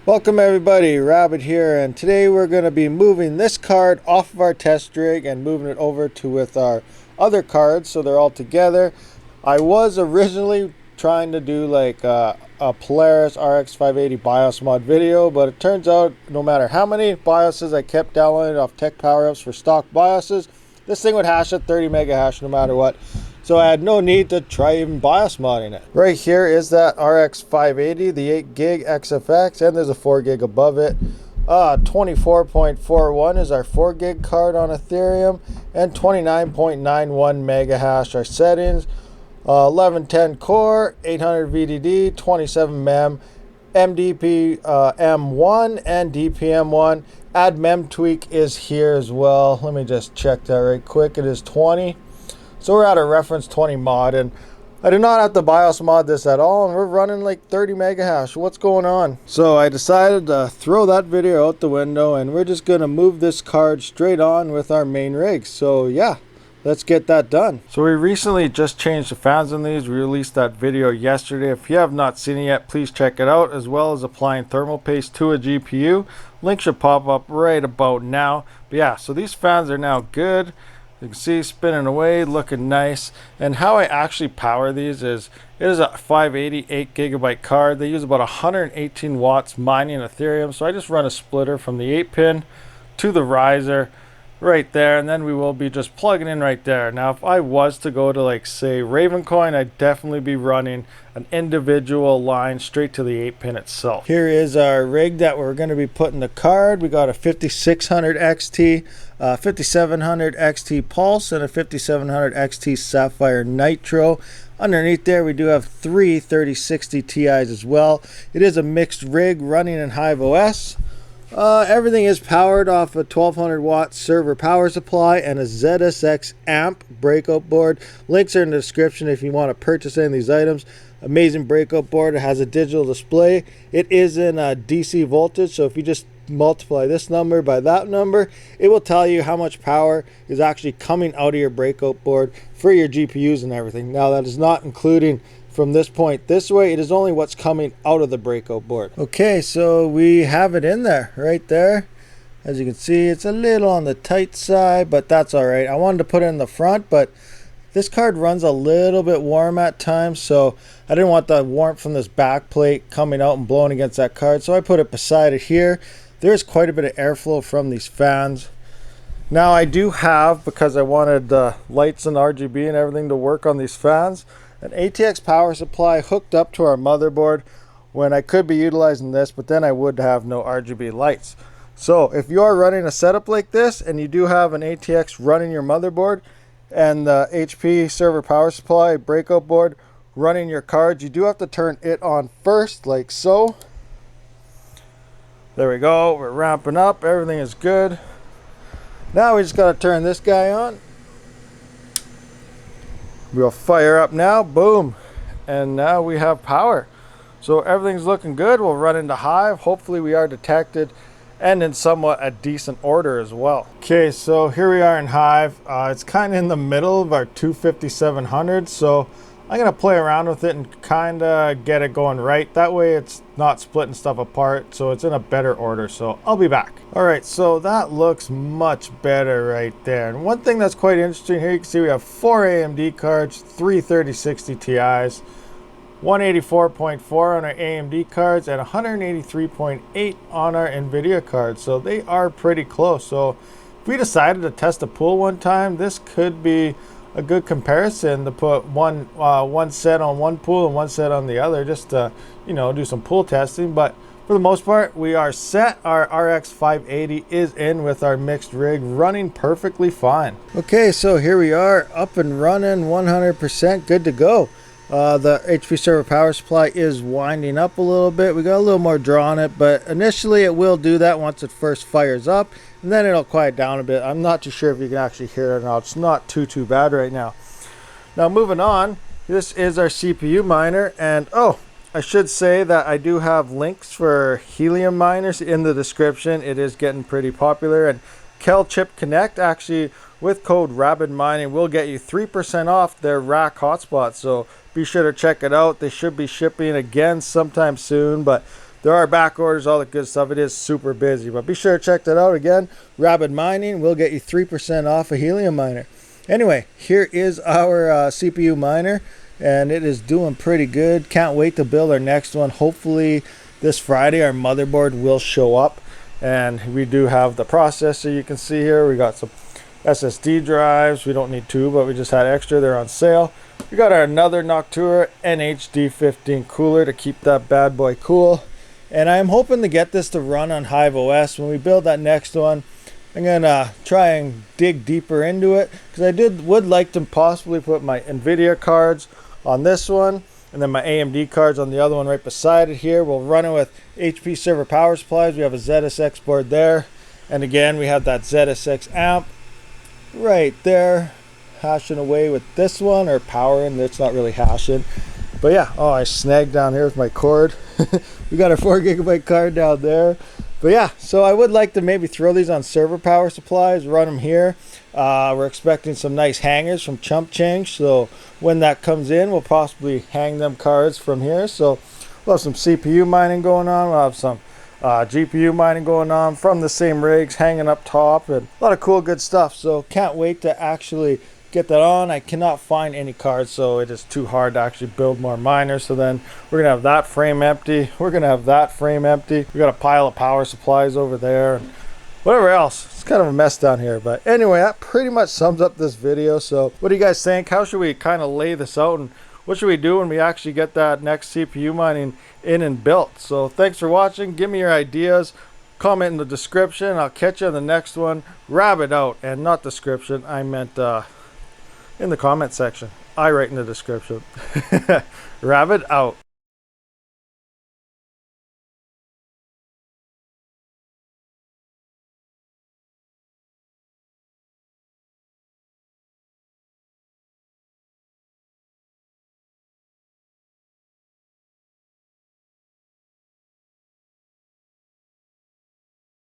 Welcome everybody, Rabid here, and today we're going to be moving this card off of our test rig and moving it over to with our other cards so they're all together. I was originally trying to do like a Polaris rx580 BIOS mod video, but it turns out no matter how many BIOSes I kept downloading off Tech Power Ups for stock BIOSes, this thing would hash at 30 mega hash no matter what. So I had no need to try even BIOS modding it. Right here is that rx580, the 8 gig XFX, and there's a 4 gig above it. 24.41 is our 4 gig card on Ethereum, and 29.91 mega hash our settings. 1110 core, 800 VDD, 27 mem, MDP M1 and DPM1. Add mem tweak is here as well. Let me just check that right quick. It is 20. So we're at a reference 20 mod, and I did not have to BIOS mod this at all, and we're running like 30 mega hash. What's going on? So I decided to throw that video out the window, and we're just gonna move this card straight on with our main rig. So yeah, let's get that done. So we recently just changed the fans on these. We released that video yesterday. If you have not seen it yet, please check it out, as well as applying thermal paste to a GPU. Link should pop up right about now. But yeah, so these fans are now good. You can see spinning away, looking nice. And how I actually power these is, it is a 580 8 gigabyte card. They use about 118 watts mining Ethereum. So I just run a splitter from the 8 pin to the riser right there, and then we will be just plugging in right there. Now if I was to go to like say Ravencoin, I'd definitely be running an individual line straight to the 8 pin itself. Here is our rig that we're going to be putting the card. We got a 5600 XT, 5700 XT Pulse, and a 5700 XT Sapphire Nitro. Underneath there we do have three 3060 Ti's as well. It is a mixed rig running in Hive OS. Everything is powered off a 1200 watt server power supply and a ZSX amp breakout board. Links are in the description if you want to purchase any of these items. Amazing breakout board. It has a digital display. It is in DC voltage, so if you just multiply this number by that number, it will tell you how much power is actually coming out of your breakout board for your GPUs and everything. Now that is not including from this point this way. It is only what's coming out of the breakout board. Okay, so we have it in there right there. As you can see, it's a little on the tight side, but that's all right. I wanted to put it in the front, but this card runs a little bit warm at times, so I didn't want the warmth from this back plate coming out and blowing against that card, so I put it beside it here. There's quite a bit of airflow from these fans. Now I do have, because I wanted lights and RGB and everything to work on these fans, an ATX power supply hooked up to our motherboard when I could be utilizing this, but then I would have no RGB lights. So if you are running a setup like this and you do have an ATX running your motherboard and the HP server power supply breakout board running your cards, you do have to turn it on first, like so. There we go, we're ramping up, everything is good. Now we just got to turn this guy on. We'll fire up now, boom, and now we have power. So everything's looking good. We'll run into Hive. Hopefully we are detected and in somewhat a decent order as well. Okay, so here we are in Hive. It's kind of in the middle of our 25700, so I'm gonna play around with it and kind of get it going right. That way it's not splitting stuff apart, so it's in a better order. So I'll be back. All right, so that looks much better right there. And one thing that's quite interesting here, you can see we have 4 AMD cards, 3 3060 Ti's, 184.4 on our AMD cards, and 183.8 on our NVIDIA cards. So they are pretty close. So if we decided to test a pool one time, this could be a good comparison to put one set on one pool and one set on the other, just to, you know, do some pool testing. But for the most part, we are set. Our rx580 is in with our mixed rig, running perfectly fine. Okay, so here we are, up and running, 100% good to go. The HP server power supply is winding up a little bit. We got a little more draw on it, but initially it will do that once it first fires up, and then it'll quiet down a bit. I'm not too sure if you can actually hear it or not. It's not too bad right now. Now moving on, this is our CPU miner, and oh, I should say that I do have links for Helium Miners in the description. It is getting pretty popular, and Kel Chip Connect actually with code Rabid Mining will get you 3% off their rack hotspot. So be sure to check it out. They should be shipping again sometime soon, but there are back orders, all the good stuff. It is super busy, but be sure to check that out. Again, Rabid Mining will get you 3% off a Helium miner. Anyway, here is our CPU miner, and it is doing pretty good. Can't wait to build our next one. Hopefully this Friday our motherboard will show up, and we do have the processor. You can see here we got some SSD drives. We don't need two, but we just had extra. They're on sale. We got our another Noctua NHD15 cooler to keep that bad boy cool, and I'm hoping to get this to run on Hive OS. When we build that next one, I'm gonna try and dig deeper into it, because I would like to possibly put my NVIDIA cards on this one, and then my AMD cards on the other one right beside it here. We'll run it with HP server power supplies. We have a ZSX board there, and again we have that ZSX amp right there, hashing away with this one, or powering. It's not really hashing, but yeah. Oh, I snagged down here with my cord. We got a 4GB card down there. But yeah, so I would like to maybe throw these on server power supplies, run them here. We're expecting some nice hangers from Chump Change, so when that comes in, we'll possibly hang them cards from here. So we'll have some CPU mining going on, we'll have some GPU mining going on from the same rigs hanging up top, and a lot of cool good stuff. So can't wait to actually get that on. I cannot find any cards, so it is too hard to actually build more miners. So then we're gonna have that frame empty, we're gonna have that frame empty, we got a pile of power supplies over there, and whatever else. It's kind of a mess down here, but anyway, that pretty much sums up this video. So what do you guys think? How should we kind of lay this out, and what should we do when we actually get that next CPU mining in and built? So thanks for watching. Give me your ideas, comment in the description. I'll catch you on the next one. Rabid out, and not description, I meant in the comment section. I write in the description. Rabid out.